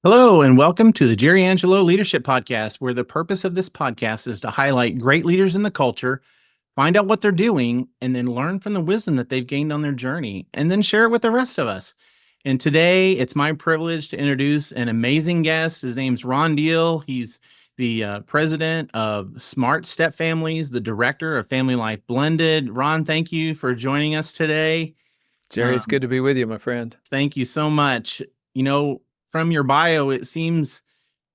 Hello, and welcome to the Angelo Leadership Podcast, where the purpose of this podcast is to highlight great leaders in the culture, find out what they're doing, and then learn from the wisdom that they've gained on their journey, and then share it with the rest of us. And today, it's my privilege to introduce an amazing guest. His name's Ron Deal. He's the president of Smart Stepfamilies, the director of Family Life Blended. Ron, thank you for joining us today. Jerry, it's good to be with you, my friend. Thank you so much. From your bio, it seems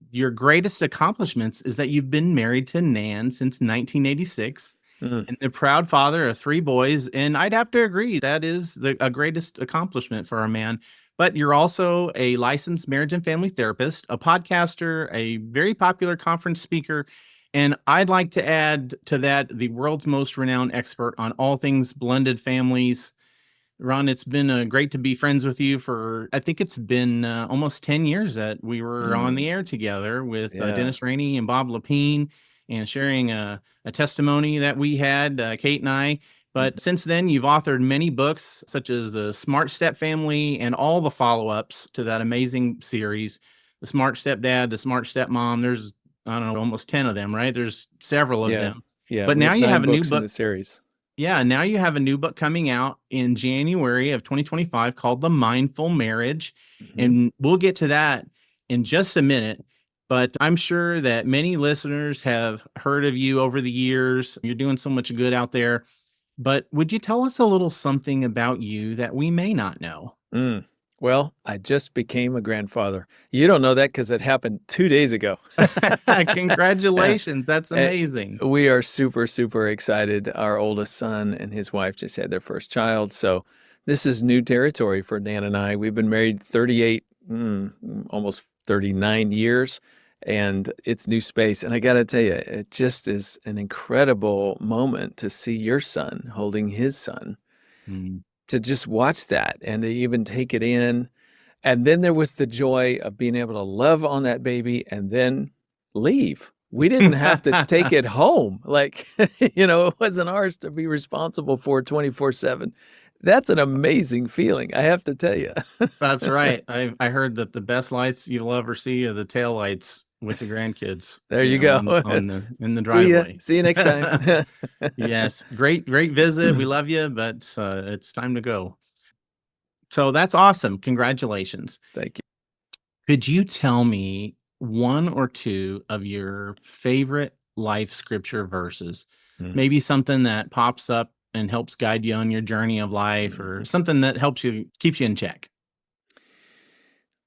your greatest accomplishments is that you've been married to Nan since 1986 and the proud father of 3 boys. And I'd have to agree that is a greatest accomplishment for a man. But you're also a licensed marriage and family therapist, a podcaster, a very popular conference speaker. And I'd like to add to that the world's most renowned expert on all things blended families. Ron, it's been great to be friends with you I think it's been almost 10 years that we were on the air together with Dennis Rainey and Bob Lapine and sharing a testimony that we had, Kate and I. But since then, you've authored many books, such as the Smart Stepfamily and all the follow-ups to that amazing series, the Smart Stepdad, the Smart Stepmom. There's, I don't know, almost 10 of them, right? There's several of them. Yeah, but now you have a new book in the series. Yeah, now you have a new book coming out in January of 2025 called The Mindful Marriage. And we'll get to that in just a minute. But I'm sure that many listeners have heard of you over the years. You're doing so much good out there. But would you tell us a little something about you that we may not know? Well, I just became a grandfather. You don't know that because it happened 2 days ago. Congratulations. That's amazing. We are super, super excited. Our oldest son and his wife just had their first child. So this is new territory for Dan and I. We've been married 38, almost 39 years, and it's new space. And I got to tell you, it just is an incredible moment to see your son holding his son. To just watch that and to even take it in. And then there was the joy of being able to love on that baby and then leave. We didn't have to take it home. It wasn't ours to be responsible for 24/7. That's an amazing feeling, I have to tell you. That's right. I heard that the best lights you'll ever see are the tail lights with the grandkids. There you go. In the driveway. See you next time. Yes. Great visit. We love you, but it's time to go. So that's awesome. Congratulations. Thank you. Could you tell me 1 or 2 of your favorite life scripture verses? Maybe something that pops up and helps guide you on your journey of life, or something that keeps you in check.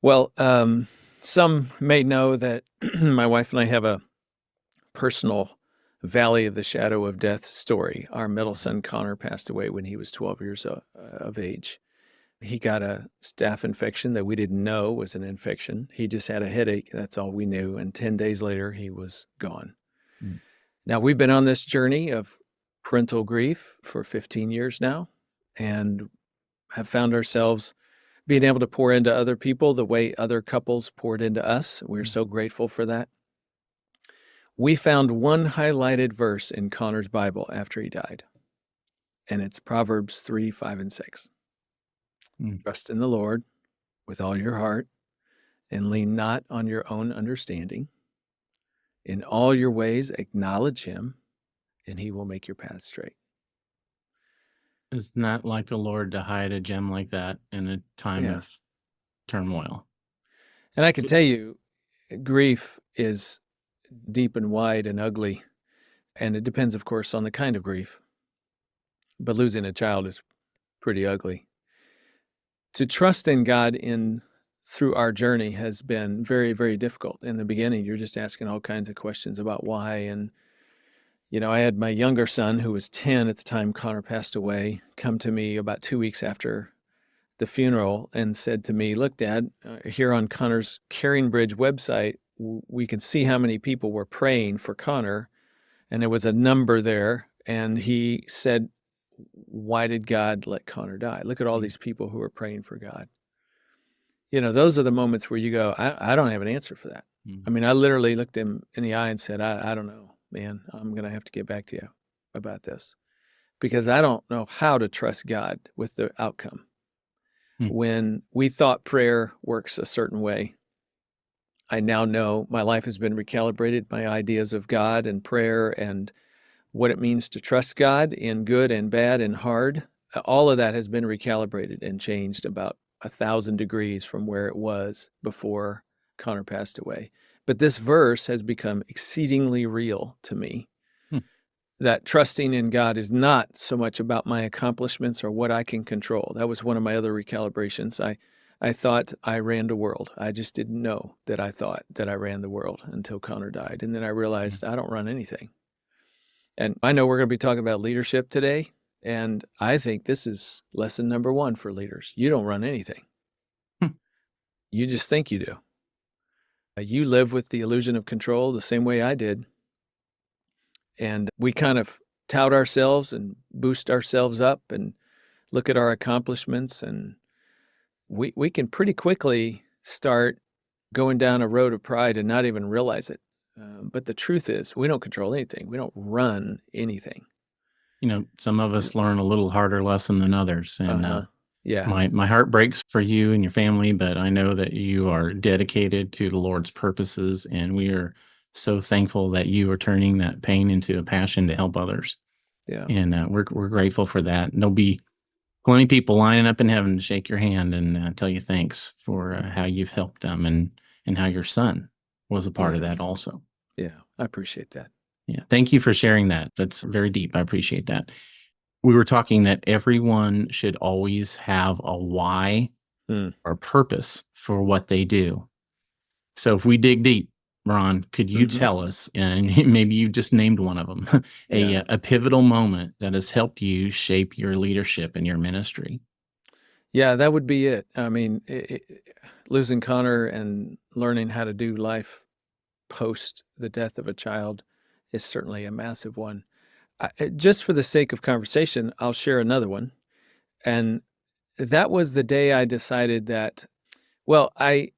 Well, some may know that my wife and I have a personal valley of the shadow of death story. Our middle son, Connor, passed away when he was 12 years of age. He got a staph infection that we didn't know was an infection. He just had a headache. That's all we knew. And 10 days later, he was gone. Now, we've been on this journey of parental grief for 15 years now and have found ourselves being able to pour into other people the way other couples poured into us. We're so grateful for that. We found one highlighted verse in Connor's Bible after he died, and it's Proverbs 3, 5, and 6. Trust in the Lord with all your heart and lean not on your own understanding. In all your ways acknowledge him, and he will make your path straight. Isn't that like the Lord to hide a gem like that in a time of turmoil? And I can tell you, grief is deep and wide and ugly, and it depends, of course, on the kind of grief. But losing a child is pretty ugly. To trust in God through our journey has been very, very difficult. In the beginning, you're just asking all kinds of questions about why. And, I had my younger son, who was 10 at the time Connor passed away, come to me about 2 weeks after the funeral and said to me, "Look, Dad, here on Connor's Caring Bridge website, we can see how many people were praying for Connor." And there was a number there. And he said, "Why did God let Connor die? Look at all these people who are praying for God." Those are the moments where you go, I don't have an answer for that. I mean, I literally looked him in the eye and said, I don't know, man. I'm going to have to get back to you about this because I don't know how to trust God with the outcome. When we thought prayer works a certain way, I now know my life has been recalibrated. My ideas of God and prayer and what it means to trust God in good and bad and hard, all of that has been recalibrated and changed about 1,000 degrees from where it was before Connor passed away. But this verse has become exceedingly real to me, Hmm. that trusting in God is not so much about my accomplishments or what I can control. That was one of my other recalibrations. I thought I ran the world. I just didn't know that I thought that I ran the world until Connor died. And then I realized I don't run anything. And I know we're going to be talking about leadership today. And I think this is lesson number 1 for leaders. You don't run anything. Hmm. You just think you do. You live with the illusion of control the same way I did. And we kind of tout ourselves and boost ourselves up and look at our accomplishments. And we can pretty quickly start going down a road of pride and not even realize it. But the truth is, we don't control anything. We don't run anything. Some of us learn a little harder lesson than others, and Yeah. my heart breaks for you and your family, but I know that you are dedicated to the Lord's purposes, and we are so thankful that you are turning that pain into a passion to help others. Yeah. And we're grateful for that. And there'll be plenty of people lining up in heaven to shake your hand and tell you thanks for how you've helped them, and how your son was a part of Yes. that also. Yeah. I appreciate that. Yeah. Thank you for sharing that. That's very deep. I appreciate that. We were talking that everyone should always have a why Hmm. or purpose for what they do. So if we dig deep, Ron, could you Mhm. tell us, and maybe you just named one of them, Yeah. a pivotal moment that has helped you shape your leadership and your ministry? Yeah, that would be it. I mean, losing Connor and learning how to do life post the death of a child is certainly a massive one. Just for the sake of conversation, I'll share another one. And that was the day I decided that, well, I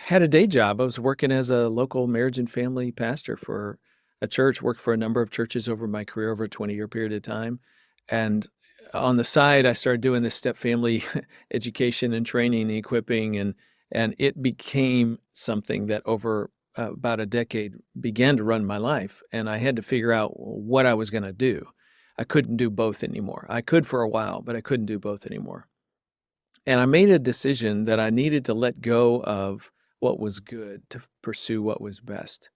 had a day job. I was working as a local marriage and family pastor for a church, worked for a number of churches over my career over a 20-year period of time. And on the side, I started doing this step family education and training and equipping, and it became something that over about a decade began to run my life. And I had to figure out what I was going to do. I couldn't do both anymore. I could for a while, but I couldn't do both anymore. And I made a decision that I needed to let go of what was good to pursue what was best.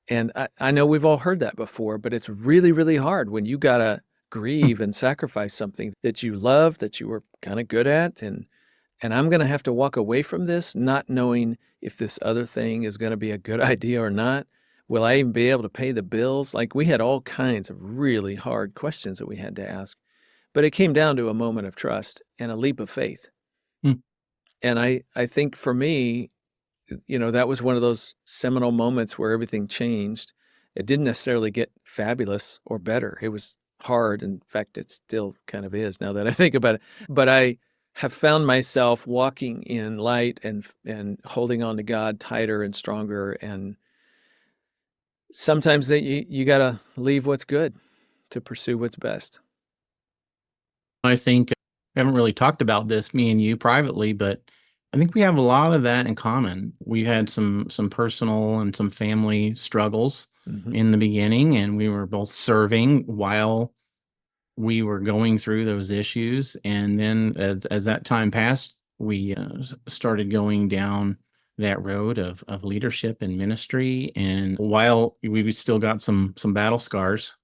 And I know we've all heard that before, but it's really, really hard when you got to grieve and sacrifice something that you love, that you were kind of good at. And I'm going to have to walk away from this, not knowing if this other thing is going to be a good idea or not. Will I even be able to pay the bills? Like, we had all kinds of really hard questions that we had to ask. But it came down to a moment of trust and a leap of faith. Hmm. And I think for me, that was one of those seminal moments where everything changed. It didn't necessarily get fabulous or better. It was hard. In fact, it still kind of is now that I think about it. But I have found myself walking in light and holding on to God tighter and stronger. And sometimes that you got to leave what's good to pursue what's best. I think we haven't really talked about this, me and you privately, but I think we have a lot of that in common. We had some personal and some family struggles Mm-hmm. in the beginning, and we were both serving while we were going through those issues. And then as that time passed, we started going down that road of leadership and ministry. And while we've still got some battle scars,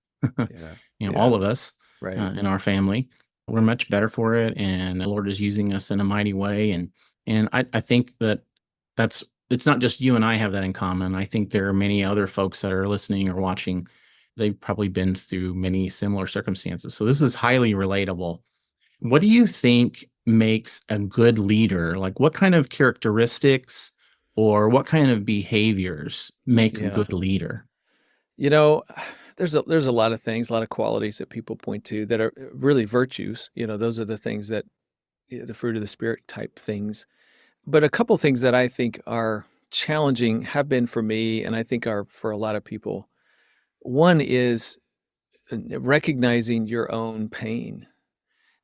Yeah. all Yeah. of us Right. in our family, we're much better for it. And the Lord is using us in a mighty way. And I think that that's it's not just you and I have that in common. I think there are many other folks that are listening or watching. They've probably been through many similar circumstances. So this is highly relatable. What do you think makes a good leader? Like, what kind of characteristics or what kind of behaviors make a Yeah. good leader? You know, there's a lot of things, a lot of qualities that people point to that are really virtues. Those are the things that the fruit of the spirit type things. But a couple things that I think are challenging have been for me, and I think are for a lot of people. One is recognizing your own pain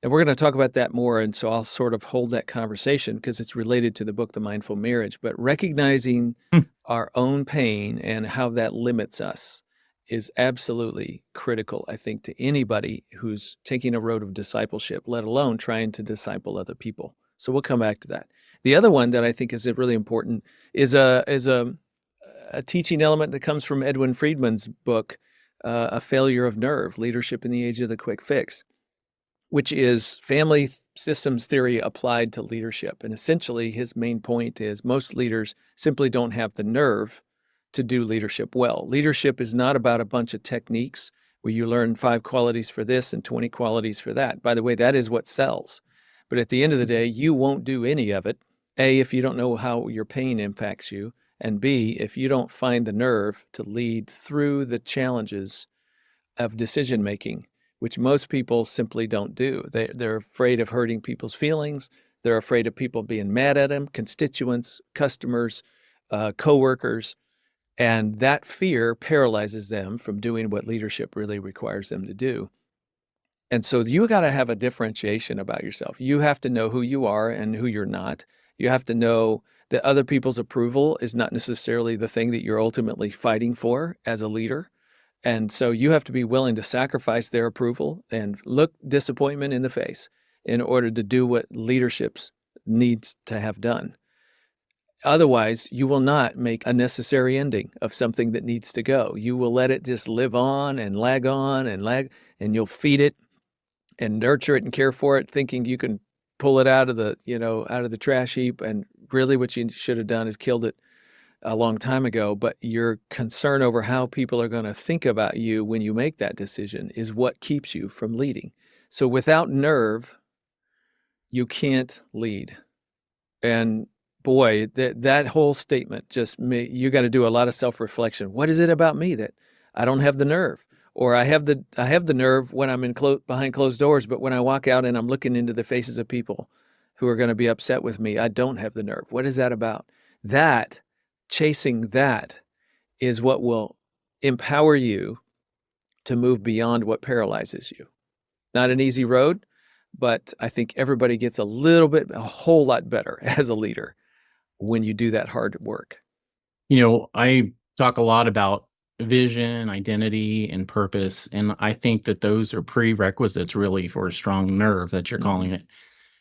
And we're going to talk about that more. And so I'll sort of hold that conversation because it's related to the book, The Mindful Marriage. But recognizing Hmm. our own pain and how that limits us is absolutely critical, I think, to anybody who's taking a road of discipleship, let alone trying to disciple other people. So we'll come back to that. The other one that I think is really important is a teaching element that comes from Edwin Friedman's book, A Failure of Nerve, Leadership in the Age of the Quick Fix, which is family systems theory applied to leadership. And essentially, his main point is most leaders simply don't have the nerve to do leadership well. Leadership is not about a bunch of techniques where you learn 5 qualities for this and 20 qualities for that. By the way, that is what sells. But at the end of the day, you won't do any of it. A, if you don't know how your pain impacts you, and B, if you don't find the nerve to lead through the challenges of decision making, which most people simply don't do. They're afraid of hurting people's feelings. They're afraid of people being mad at them, constituents, customers, coworkers, and that fear paralyzes them from doing what leadership really requires them to do. And so you got to have a differentiation about yourself. You have to know who you are and who you're not. You have to know that other people's approval is not necessarily the thing that you're ultimately fighting for as a leader. And so you have to be willing to sacrifice their approval and look disappointment in the face in order to do what leadership needs to have done. Otherwise, you will not make a necessary ending of something that needs to go. You will let it just live on, and you'll feed it and nurture it and care for it, thinking you can pull it out of the trash heap. And really what you should have done is killed it a long time ago. But your concern over how people are going to think about you when you make that decision is what keeps you from leading. So without nerve, you can't lead. And boy, that whole statement you got to do a lot of self-reflection. What is it about me that I don't have the nerve? Or I have the nerve when I'm behind closed doors, but when I walk out and I'm looking into the faces of people who are going to be upset with me, I don't have the nerve. What is that about? Chasing that is what will empower you to move beyond what paralyzes you. Not an easy road, but I think everybody gets a whole lot better as a leader when you do that hard work. I talk a lot about vision, identity, and purpose, and I think that those are prerequisites really for a strong nerve that you're calling it.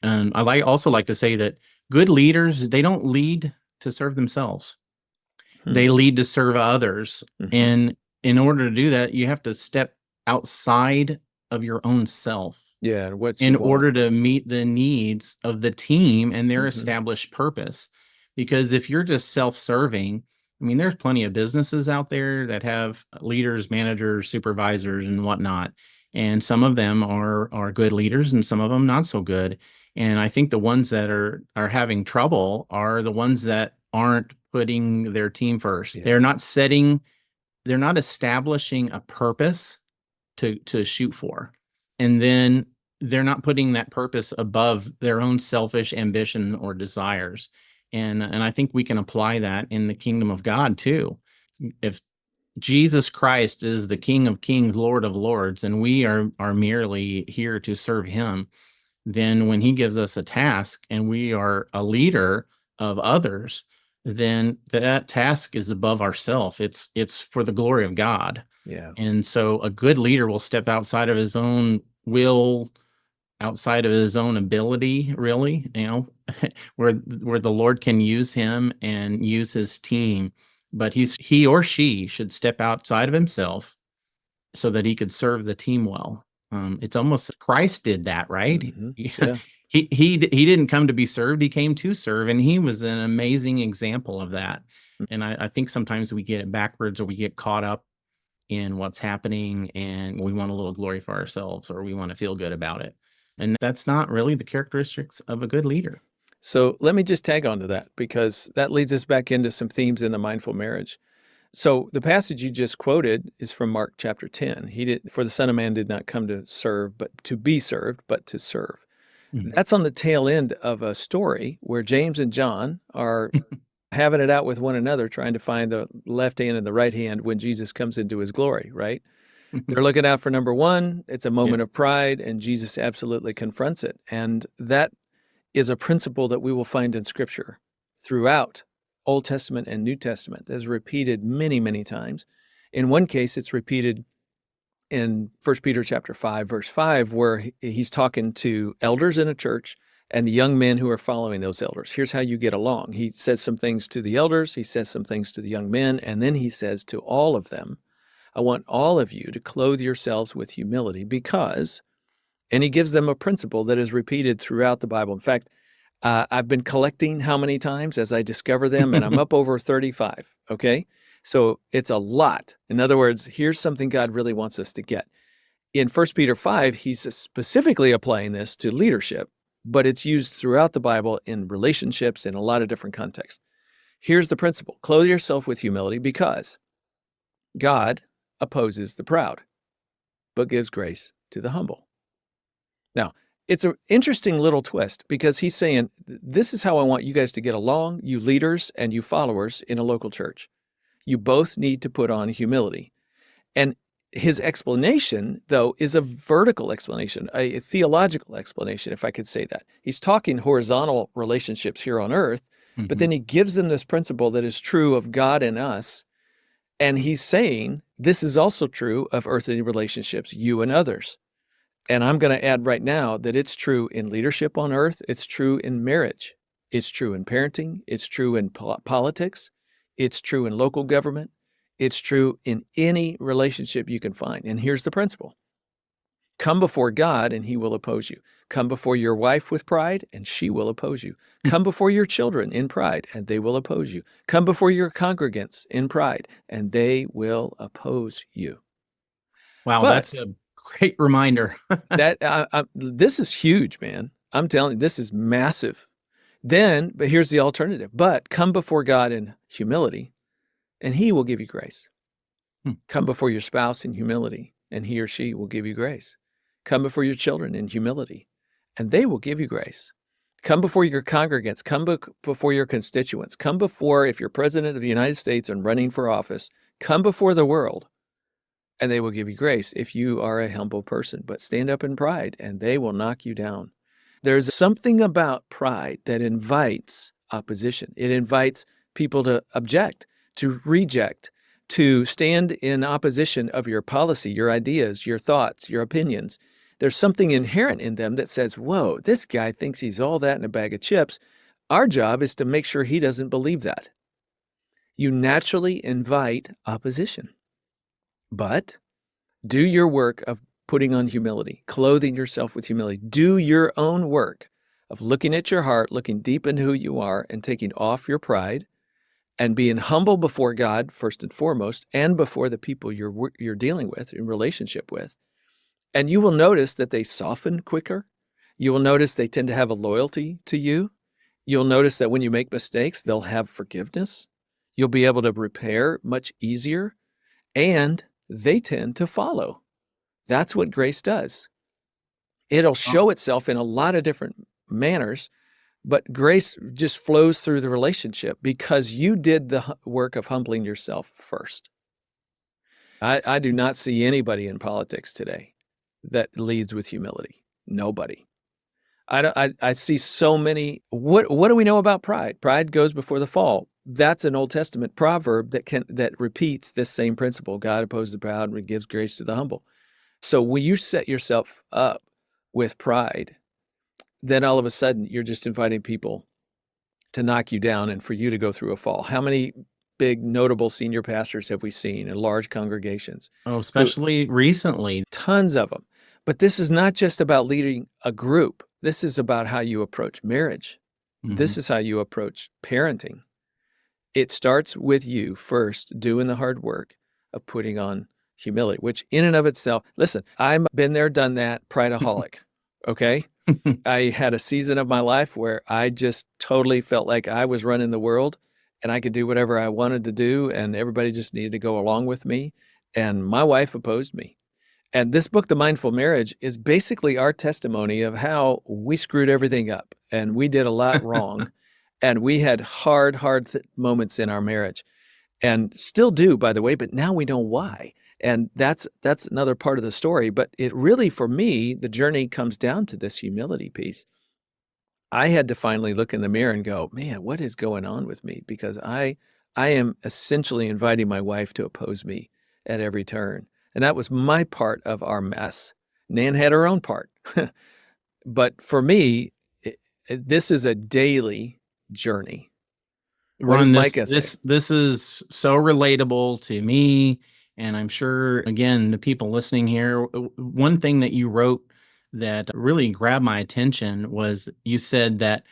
And also like to say that good leaders, they don't lead to serve themselves. They lead to serve others. And in order to do that, you have to step outside of your own self. Yeah, in order to meet the needs of the team and their established purpose. Because if you're just self-serving, I mean, there's plenty of businesses out there that have leaders, managers, supervisors, and whatnot. And some of them are good leaders, and some of them not so good. And I think the ones that are having trouble are the ones that aren't putting their team first. Yeah. They're not establishing a purpose to shoot for. And then they're not putting that purpose above their own selfish ambition or desires. And I think we can apply that in the kingdom of God too. If Jesus Christ is the King of Kings, Lord of Lords, and we are merely here to serve him, then when he gives us a task and we are a leader of others, then that task is above ourself. It's for the glory of God. Yeah. And so a good leader will step outside of his own will, outside of his own ability, really, where the Lord can use him and use his team. But he or she should step outside of himself so that he could serve the team well. It's almost Christ did that, right? Yeah. He didn't come to be served; he came to serve, and he was an amazing example of that. And I think sometimes we get it backwards, or we get caught up in what's happening, and we want a little glory for ourselves, or we want to feel good about it. And that's not really the characteristics of a good leader. So let me just tag on to that, because that leads us back into some themes in the mindful marriage. So the passage you just quoted is from Mark chapter 10. For the Son of Man did not come to serve, but to be served, but to serve. That's on the tail end of a story where James and John are having it out with one another, trying to find the left hand and the right hand when Jesus comes into his glory, right? They're looking out for number one. It's a moment of pride, and Jesus absolutely confronts it. And that is a principle that we will find in Scripture throughout Old Testament and New Testament. That's repeated many, many times. In one case, it's repeated in 1 Peter chapter 5, verse 5, where he's talking to elders in a church and the young men who are following those elders. Here's how you get along. He says some things to the elders, he says some things to the young men, and then he says to all of them, I want all of you to clothe yourselves with humility because, and he gives them a principle that is repeated throughout the Bible. In fact, I've been collecting how many times as I discover them, and I'm up over 35, okay? So it's a lot. In other words, here's something God really wants us to get. In 1 Peter 5, he's specifically applying this to leadership, but it's used throughout the Bible in relationships in a lot of different contexts. Here's the principle. Clothe yourself with humility because God opposes the proud, but gives grace to the humble. Now, it's an interesting little twist because he's saying, this is how I want you guys to get along, you leaders and you followers in a local church. You both need to put on humility. And his explanation, though, is a vertical explanation, a theological explanation, if I could say that. He's talking horizontal relationships here on earth, but then he gives them this principle that is true of God and us. And he's saying, this is also true of earthly relationships, you and others. And I'm going to add right now that it's true in leadership on earth. It's true in marriage. It's true in parenting. It's true in politics. It's true in local government. It's true in any relationship you can find. And here's the principle. Come before God and he will oppose you. Come before your wife with pride and she will oppose you. Come before your children in pride and they will oppose you. Come before your congregants in pride and they will oppose you. Wow, But that's a great reminder. this is huge, man. I'm telling you, this is massive. But here's the alternative. But come before God in humility, and he will give you grace. Come before your spouse in humility, and he or she will give you grace. Come before your children in humility, and they will give you grace. Come before your congregants. Come before your constituents. Come before, if you're president of the United States and running for office, come before the world, and they will give you grace if you are a humble person. But stand up in pride, and they will knock you down. There's something about pride that invites opposition. It invites people to object, to reject, to stand in opposition of your policy, your ideas, your thoughts, your opinions. There's something inherent in them that says, whoa, this guy thinks he's all that in a bag of chips. Our job is to make sure he doesn't believe that. You naturally invite opposition. But do your work of putting on humility, clothing yourself with humility. Do your own work of looking at your heart, looking deep into who you are, and taking off your pride and being humble before God, first and foremost, and before the people you're dealing with, in relationship with. And you will notice that they soften quicker. You will notice they tend to have a loyalty to you. You'll notice that when you make mistakes, they'll have forgiveness. You'll be able to repair much easier, and they tend to follow. That's what grace does. It'll show itself in a lot of different manners, but grace just flows through the relationship because you did the work of humbling yourself first. I do not see anybody in politics today that leads with humility. Nobody. I see so many. What do we know about pride? Pride goes before the fall. That's an Old Testament proverb that repeats this same principle. God opposes the proud and gives grace to the humble. So when you set yourself up with pride, then all of a sudden you're just inviting people to knock you down and for you to go through a fall. How many big notable senior pastors have we seen in large congregations? Oh, especially recently. Tons of them. But this is not just about leading a group. This is about how you approach marriage. This is how you approach parenting. It starts with you first doing the hard work of putting on humility, which in and of itself, listen, I've been there, done that, prideaholic, okay? I had a season of my life where I just totally felt like I was running the world and I could do whatever I wanted to do and everybody just needed to go along with me. And my wife opposed me. And this book, The Mindful Marriage, is basically our testimony of how we screwed everything up and we did a lot wrong. And we had hard moments in our marriage and still do, by the way, but now we know why. And that's another part of the story. But it really, for me, the journey comes down to this humility piece. I had to finally look in the mirror and go, man, what is going on with me? Because I am essentially inviting my wife to oppose me at every turn. And that was my part of our mess. Nan had her own part. But for me, this is a daily journey. What does Ron, Micah say? this is so relatable to me, and I'm sure again the people listening here. One thing that you wrote that really grabbed my attention was you said that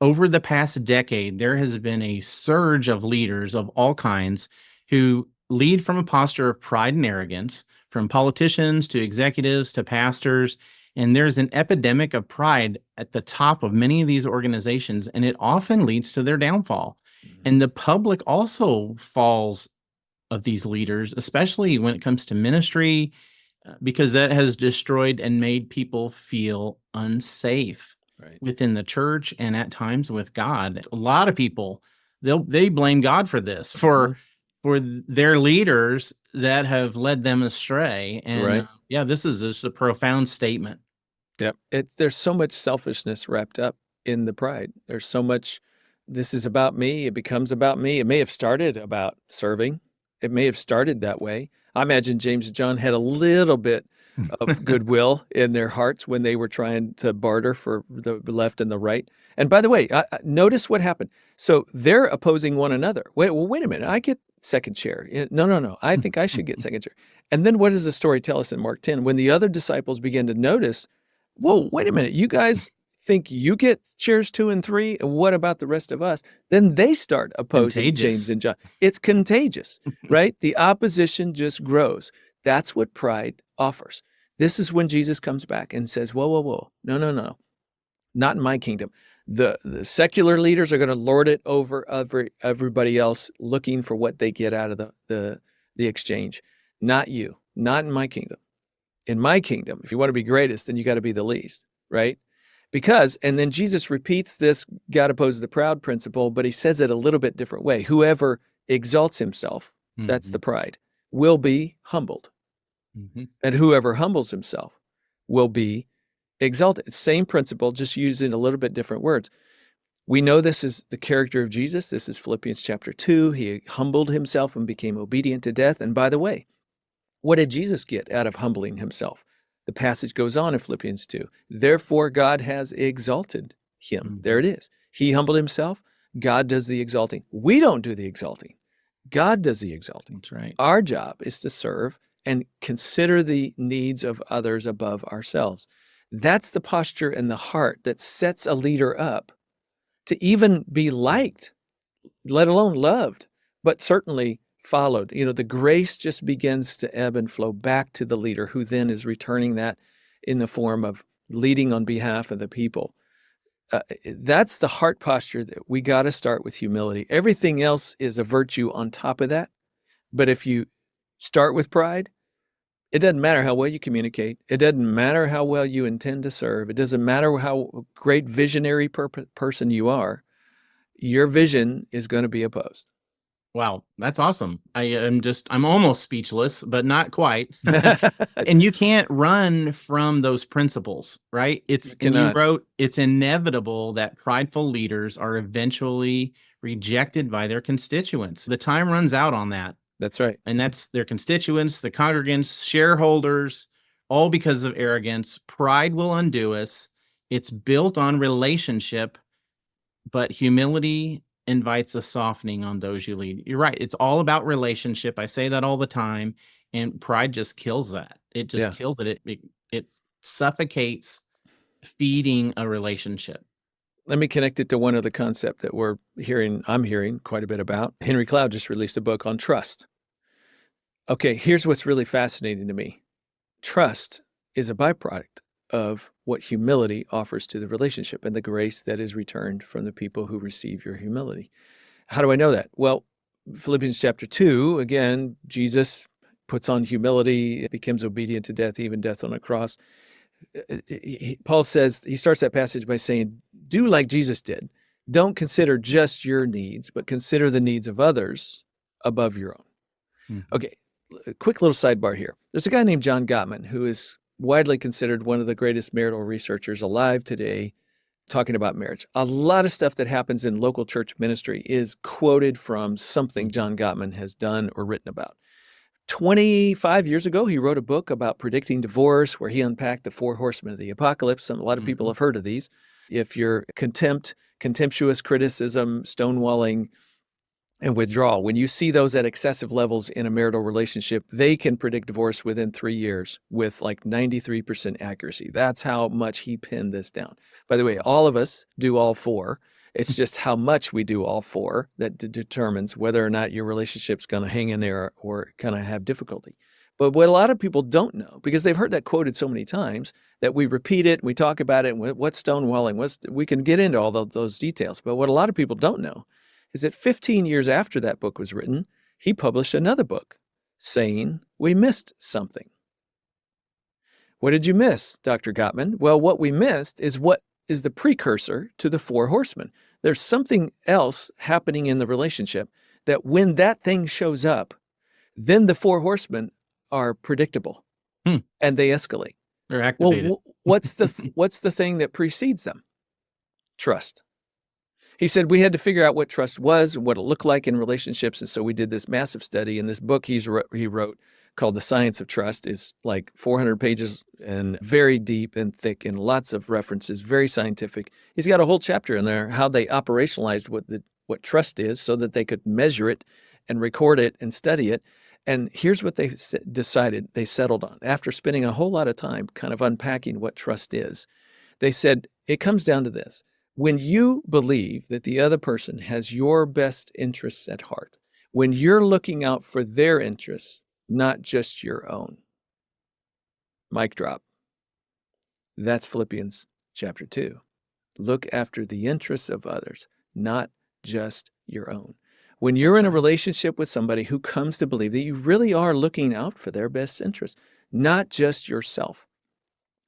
over the past decade there has been a surge of leaders of all kinds who lead from a posture of pride and arrogance, from politicians to executives to pastors. And there's an epidemic of pride at the top of many of these organizations, and it often leads to their downfall. And the public also falls of these leaders, especially when it comes to ministry, because that has destroyed and made people feel unsafe Right. within the church and at times with God. A lot of people they blame God for this, for their leaders that have led them astray. And Right. yeah, this is just a profound statement. Yep. There's so much selfishness wrapped up in the pride. There's so much, this is about me. It becomes about me. It may have started about serving. It may have started that way. I imagine James and John had a little bit of goodwill in their hearts when they were trying to barter for the left and the right. And by the way, notice what happened. So they're opposing one another. Wait a minute. I get second chair. No. I think I should get second chair. And then what does the story tell us in Mark 10? When the other disciples begin to notice, whoa, wait a minute, you guys think you get chairs 2 and 3, and what about the rest of us? Then they start opposing Contagious. James and John. It's contagious, right? The opposition just grows. That's what pride offers. This is when Jesus comes back and says, whoa, no, not in my kingdom. The secular leaders are going to lord it over everybody else, looking for what they get out of the exchange. Not you, not in my kingdom. In my kingdom, if you want to be greatest, then you got to be the least, right? Because, and then Jesus repeats this God opposes the proud principle, but he says it a little bit different way. Whoever exalts himself, that's the pride, will be humbled. And whoever humbles himself will be exalted. Same principle, just using a little bit different words. We know this is the character of Jesus. This is Philippians chapter 2. He humbled himself and became obedient to death. And by the way, what did Jesus get out of humbling himself? The passage goes on in Philippians 2. Therefore, God has exalted him. There it is. He humbled himself. God does the exalting. We don't do the exalting. God does the exalting. That's right. Our job is to serve and consider the needs of others above ourselves. That's the posture and the heart that sets a leader up to even be liked, let alone loved, but certainly followed. The grace just begins to ebb and flow back to the leader, who then is returning that in the form of leading on behalf of the people. That's the heart posture that we got to start with humility. Everything else is a virtue on top of that. But if you start with pride, it doesn't matter how well you communicate. It doesn't matter how well you intend to serve. It doesn't matter how great visionary person you are. Your vision is going to be opposed. Wow, that's awesome. I'm almost speechless, but not quite. And you can't run from those principles, right? You wrote, it's inevitable that prideful leaders are eventually rejected by their constituents. The time runs out on that. That's right. And that's their constituents, the congregants, shareholders, all because of arrogance. Pride will undo us. It's built on relationship, but humility invites a softening on those you lead. You're right. It's all about relationship. I say that all the time, and pride just kills that. It just kills it. It suffocates feeding a relationship. Let me connect it to one other concept that I'm hearing quite a bit about. Henry Cloud just released a book on trust. Okay, here's what's really fascinating to me. Trust is a byproduct of what humility offers to the relationship and the grace that is returned from the people who receive your humility. How do I know that? Well, Philippians chapter 2, again, Jesus puts on humility, becomes obedient to death, even death on a cross. Paul says, he starts that passage by saying, do like Jesus did. Don't consider just your needs, but consider the needs of others above your own. Okay, a quick little sidebar here. There's a guy named John Gottman who is widely considered one of the greatest marital researchers alive today, talking about marriage. A lot of stuff that happens in local church ministry is quoted from something John Gottman has done or written about. 25 years ago, he wrote a book about predicting divorce where he unpacked the four horsemen of the apocalypse. A lot of people have heard of these. If you're contemptuous criticism, stonewalling, and withdrawal, when you see those at excessive levels in a marital relationship, they can predict divorce within 3 years with like 93% accuracy. That's how much he pinned this down. By the way, all of us do all four. It's just how much we do all four that determines whether or not your relationship's going to hang in there or kind of have difficulty. But what a lot of people don't know, because they've heard that quoted so many times that we repeat it, we talk about it, and what's stonewalling, we can get into all those details. But what a lot of people don't know is that 15 years after that book was written, he published another book saying we missed something. What did you miss, Dr. Gottman? Well, what we missed is what is the precursor to the four horsemen. There's something else happening in the relationship that when that thing shows up, then the four horsemen are predictable and they escalate. They're activated. Well, what's the thing that precedes them? Trust. He said we had to figure out what trust was, what it looked like in relationships. And so we did this massive study. And this book he wrote called The Science of Trust is like 400 pages and very deep and thick and lots of references, very scientific. He's got a whole chapter in there, how they operationalized what trust is so that they could measure it and record it and study it. And here's what they decided they settled on. After spending a whole lot of time kind of unpacking what trust is, they said it comes down to this. When you believe that the other person has your best interests at heart, when you're looking out for their interests, not just your own. Mic drop. That's Philippians chapter 2. Look after the interests of others, not just your own. When you're in a relationship with somebody who comes to believe that you really are looking out for their best interests, not just yourself.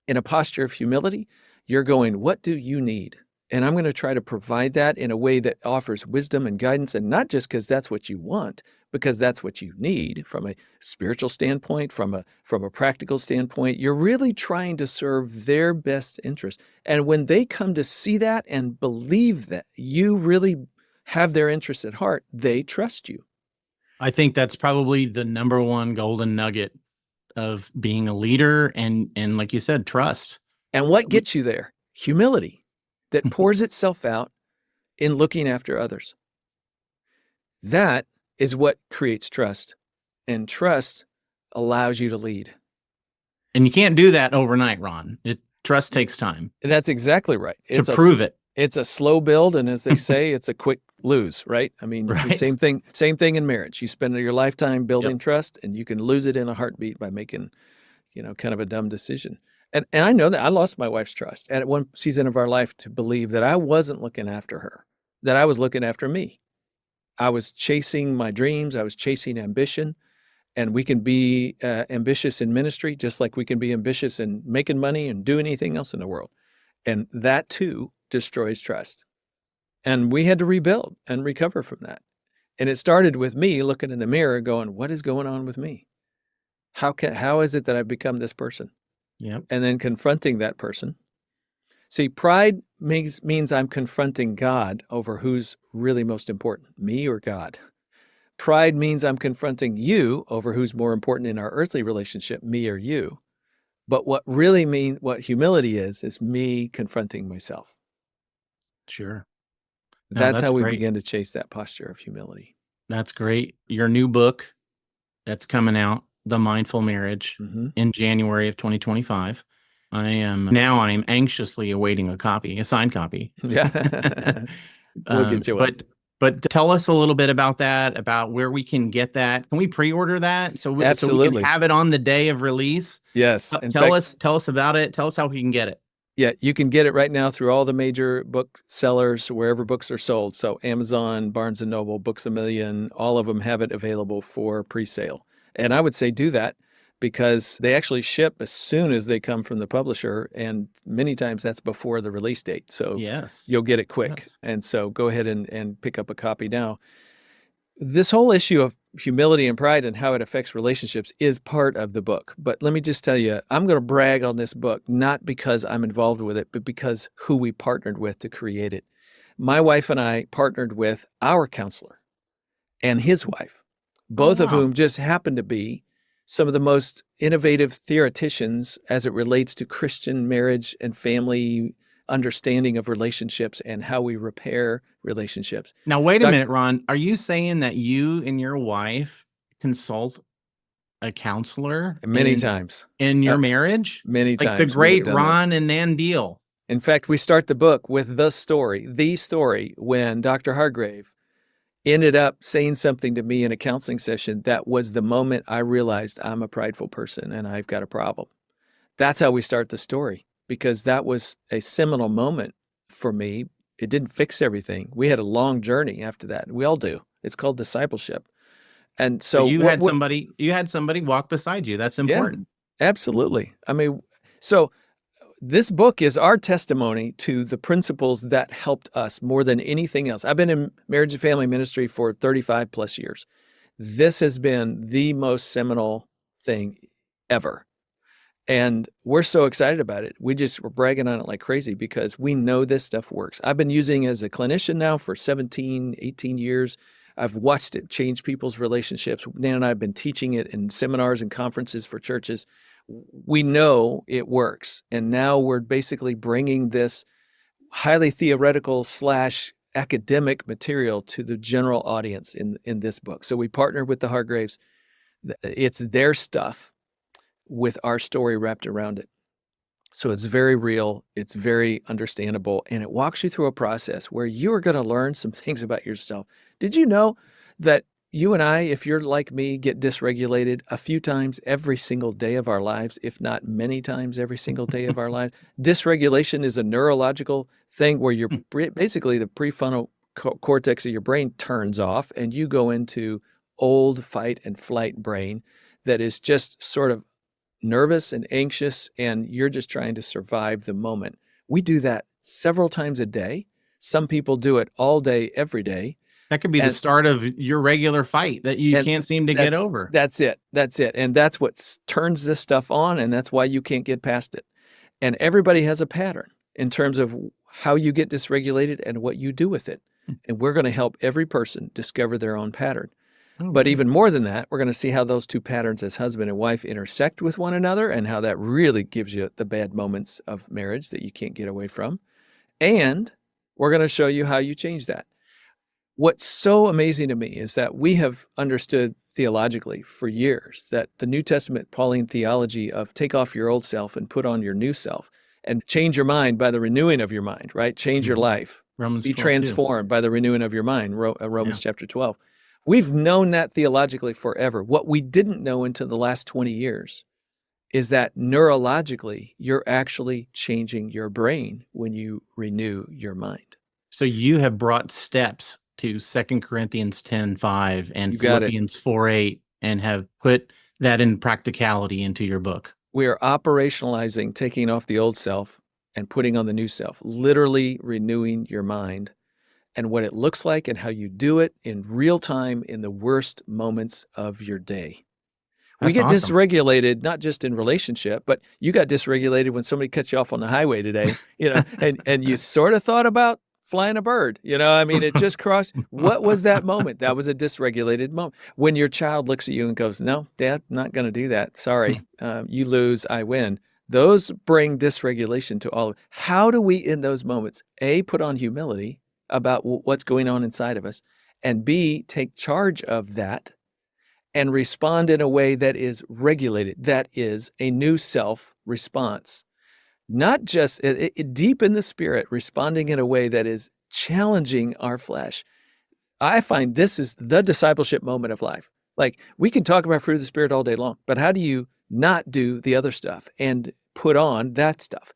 In a posture of humility, you're going, what do you need? And I'm going to try to provide that in a way that offers wisdom and guidance, and not just because that's what you want, because that's what you need from a spiritual standpoint, from a practical standpoint. You're really trying to serve their best interest. And when they come to see that and believe that you really have their interests at heart, they trust you. I think that's probably the number one golden nugget of being a leader and like you said, trust. And what gets you there? Humility that pours itself out in looking after others. That is what creates trust. And trust allows you to lead. And you can't do that overnight, Ron. Trust takes time. And that's exactly right. To prove it. It's a slow build, and as they say, it's a quick lose, right? I mean, Right. the same thing in marriage. You spend your lifetime building trust, and you can lose it in a heartbeat by making, kind of a dumb decision. And I know that I lost my wife's trust at one season of our life to believe that I wasn't looking after her, that I was looking after me. I was chasing my dreams. I was chasing ambition. And we can be ambitious in ministry, just like we can be ambitious in making money and do anything else in the world. And that too destroys trust. And we had to rebuild and recover from that. And it started with me looking in the mirror going, what is going on with me? How is it that I've become this person? Yep. And then confronting that person. See, pride means I'm confronting God over who's really most important, me or God. Pride means I'm confronting you over who's more important in our earthly relationship, me or you. But what humility is me confronting myself. Sure. That's how we begin to chase that posture of humility. That's great. Your new book that's coming out, The Mindful Marriage, in January of 2025. I am anxiously awaiting a signed copy. Yeah. We'll get you one. But tell us a little bit about that, about where we can get that. Can we pre-order that so we can have it on the day of release? Yes. Tell us about it. Tell us how we can get it. Yeah, you can get it right now through all the major book sellers, wherever books are sold. So Amazon, Barnes & Noble, Books A Million, all of them have it available for pre-sale. And I would say do that because they actually ship as soon as they come from the publisher. And many times that's before the release date. So you'll get it quick. Yes. And so go ahead and pick up a copy now. This whole issue of humility and pride and how it affects relationships is part of the book. But let me just tell you, I'm going to brag on this book, not because I'm involved with it, but because who we partnered with to create it. My wife and I partnered with our counselor and his wife, Oh, both of wow. whom just happen to be some of the most innovative theoreticians as it relates to Christian marriage and family understanding of relationships and how we repair relationships. Now, wait a Doc, minute, Ron. Are you saying that you and your wife consult a counselor many times, in your uh, marriage? many Like the times we have great done that. Ron and Nan Deal. In fact, we start the book with the story when Dr. Hargrave ended up saying something to me in a counseling session that was the moment I realized I'm a prideful person and I've got a problem. That's how we start the story, because that was a seminal moment for me. It didn't fix everything. We had a long journey after that. We all do. It's called discipleship. And But so you had somebody walk beside you. That's yeah, important. absolutely. I mean, so this book is our testimony to the principles that helped us more than anything else. I've been in marriage and family ministry for 35 plus years. This has been the most seminal thing ever. And we're so excited about it. We're bragging on it like crazy because we know this stuff works. I've been using it as a clinician now for 17, 18 years. I've watched it change people's relationships. Nan and I have been teaching it in seminars and conferences for churches. We know it works. And now we're basically bringing this highly theoretical / academic material to the general audience in this book. So we partnered with the Hargraves. It's their stuff with our story wrapped around it. So it's very real, it's very understandable, and it walks you through a process where you are going to learn some things about yourself. Did you know that you and I, if you're like me, get dysregulated a few times every single day of our lives, if not many times every single day of our lives? Dysregulation is a neurological thing where you're basically the prefrontal cortex of your brain turns off and you go into old fight and flight brain that is just sort of nervous and anxious, and you're just trying to survive the moment. We do that several times a day. Some people do it all day, every day. That could be the And start of your regular fight that you and can't seem to get over. that's it. That's it. And that's what turns this stuff on, and that's why you can't get past it. And everybody has a pattern in terms of how you get dysregulated and what you do with it. And we're going to help every person discover their own pattern. Oh, But great. even more than that, we're going to see how those two patterns as husband and wife intersect with one another and how that really gives you the bad moments of marriage that you can't get away from. And we're going to show you how you change that. What's so amazing to me is that we have understood theologically for years that the New Testament Pauline theology of take off your old self and put on your new self and change your mind by the renewing of your mind, right? Change your life. Romans Be 12 too. transformed by the renewing of your mind, Romans Yeah. chapter 12. We've known that theologically forever. What we didn't know until the last 20 years is that neurologically, you're actually changing your brain when you renew your mind. So you have brought steps to 2 Corinthians 10:5 and You got it. Philippians 4:8 and have put that in practicality into your book. We are operationalizing taking off the old self and putting on the new self, literally renewing your mind and what it looks like and how you do it in real time in the worst moments of your day. We That's get awesome. dysregulated, not just in relationship, but you got dysregulated when somebody cut you off on the highway today, and you sort of thought about flying a bird, I mean, it just crossed. What was that moment? That was a dysregulated moment. When your child looks at you and goes, no, Dad, I'm not going to do that. Sorry, you lose, I win. Those bring dysregulation to all of. How do we, in those moments, A, put on humility about what's going on inside of us, and B, take charge of that and respond in a way that is regulated, that is a new self response, not just deep in the spirit, responding in a way that is challenging our flesh. I find this is the discipleship moment of life. Like, we can talk about fruit of the Spirit all day long, but how do you not do the other stuff and put on that stuff?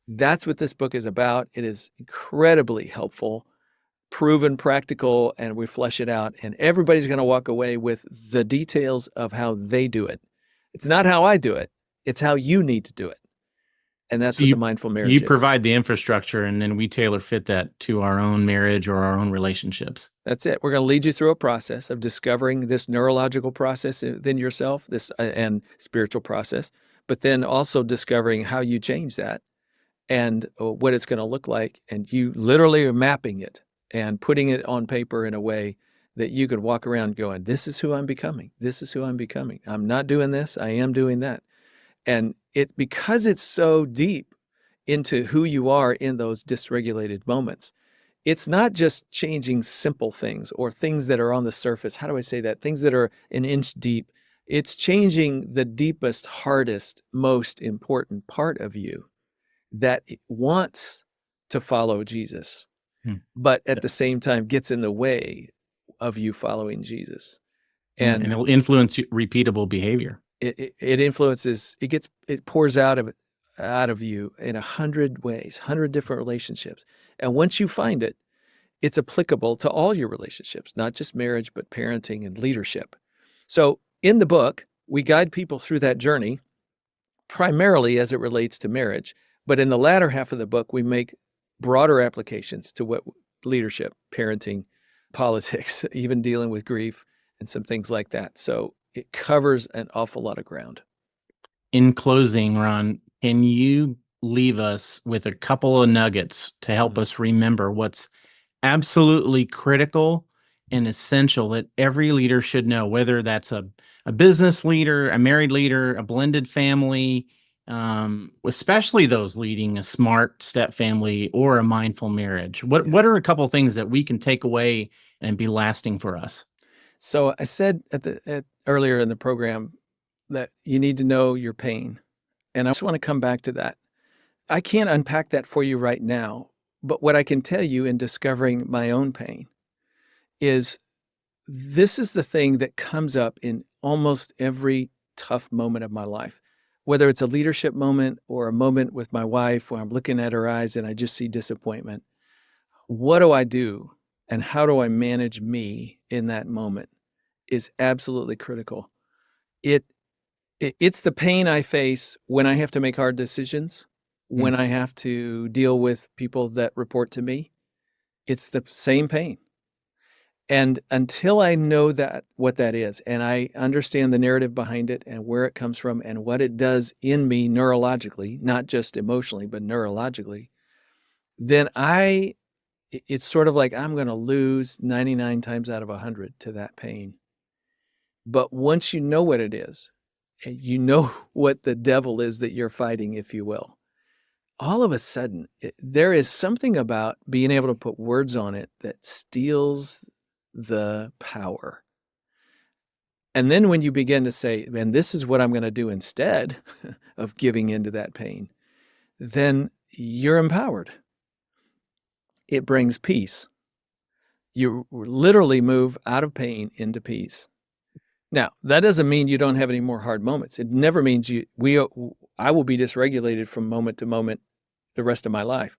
That's what this book is about. It is incredibly helpful, proven, practical, and we flesh it out. And everybody's going to walk away with the details of how they do it. It's not how I do it. It's how you need to do it. And that's So what the mindful you marriage is. provide the infrastructure, and then we tailor fit that to our own marriage or our own relationships. That's it. We're going to lead you through a process of discovering this neurological process within yourself, this and spiritual process, but then also discovering how you change that and what it's going to look like. And you literally are mapping it and putting it on paper in a way that you could walk around going, this is who I'm becoming. This is who I'm becoming. I'm not doing this. I am doing that. And because it's so deep into who you are in those dysregulated moments, it's not just changing simple things or things that are on the surface. How do I say that? Things that are an inch deep. It's changing the deepest, hardest, most important part of you that wants to follow Jesus, but at the same time gets in the way of you following Jesus. And it'll influence repeatable behavior. It influences, it pours out of you in 100 ways, 100 different relationships. And once you find it, it's applicable to all your relationships, not just marriage, but parenting and leadership. So in the book, we guide people through that journey, primarily as it relates to marriage. But in the latter half of the book, we make broader applications to what leadership, parenting, politics, even dealing with grief and some things like that. So it covers an awful lot of ground. In closing, Ron, can you leave us with a couple of nuggets to help us remember what's absolutely critical and essential that every leader should know, whether that's a business leader, a married leader, a blended family, especially those leading a smart step family or a mindful marriage? What are a couple of things that we can take away and be lasting for us? So I said earlier in the program that you need to know your pain. And I just want to come back to that. I can't unpack that for you right now, but what I can tell you in discovering my own pain is this is the thing that comes up in almost every tough moment of my life, whether it's a leadership moment or a moment with my wife where I'm looking at her eyes and I just see disappointment. What do I do and how do I manage me in that moment is absolutely critical. It's the pain I face when I have to make hard decisions, when I have to deal with people that report to me. It's the same pain. And until I know what that is, and I understand the narrative behind it and where it comes from and what it does in me neurologically, not just emotionally, but neurologically, then it's sort of like I'm going to lose 99 times out of 100 to that pain. But once you know what it is, and you know what the devil is that you're fighting, if you will, all of a sudden, there is something about being able to put words on it that steals the power. And then when you begin to say, and this is what I'm going to do instead of giving into that pain, then you're empowered. It brings peace. You literally move out of pain into peace. Now, that doesn't mean you don't have any more hard moments. It never means I will be dysregulated from moment to moment the rest of my life,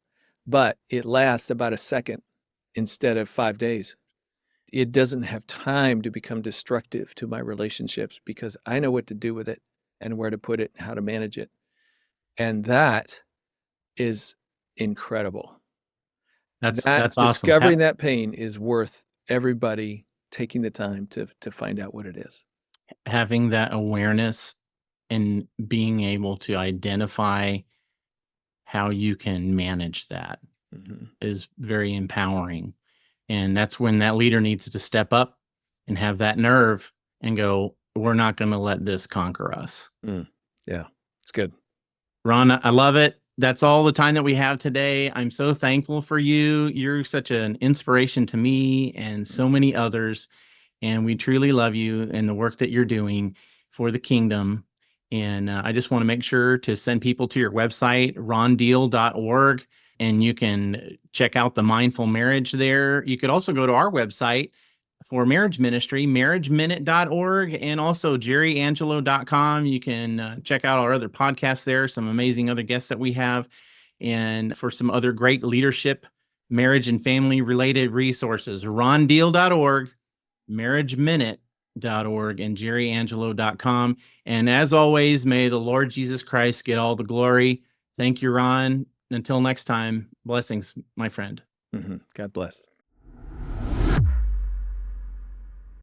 but it lasts about a second instead of 5 days. It doesn't have time to become destructive to my relationships because I know what to do with it and where to put it, and how to manage it. And that is incredible. That's awesome. Discovering that pain is worth everybody taking the time to find out what it is. Having that awareness and being able to identify how you can manage that is very empowering. And that's when that leader needs to step up and have that nerve and go, we're not going to let this conquer us. Yeah, it's good. Ron, I love it. That's all the time that we have today. I'm so thankful for you. You're such an inspiration to me and so many others. And we truly love you and the work that you're doing for the kingdom. And I just want to make sure to send people to your website, rondeal.org, and you can check out the Mindful Marriage there. You could also go to our website for marriage ministry, marriageminute.org, and also jerryangelo.com. You can check out our other podcasts there, some amazing other guests that we have, and for some other great leadership, marriage, and family related resources, rondeal.org, marriageminute.org, and jerryangelo.com. And as always, may the Lord Jesus Christ get all the glory. Thank you, Ron. Until next time, blessings, my friend. God bless.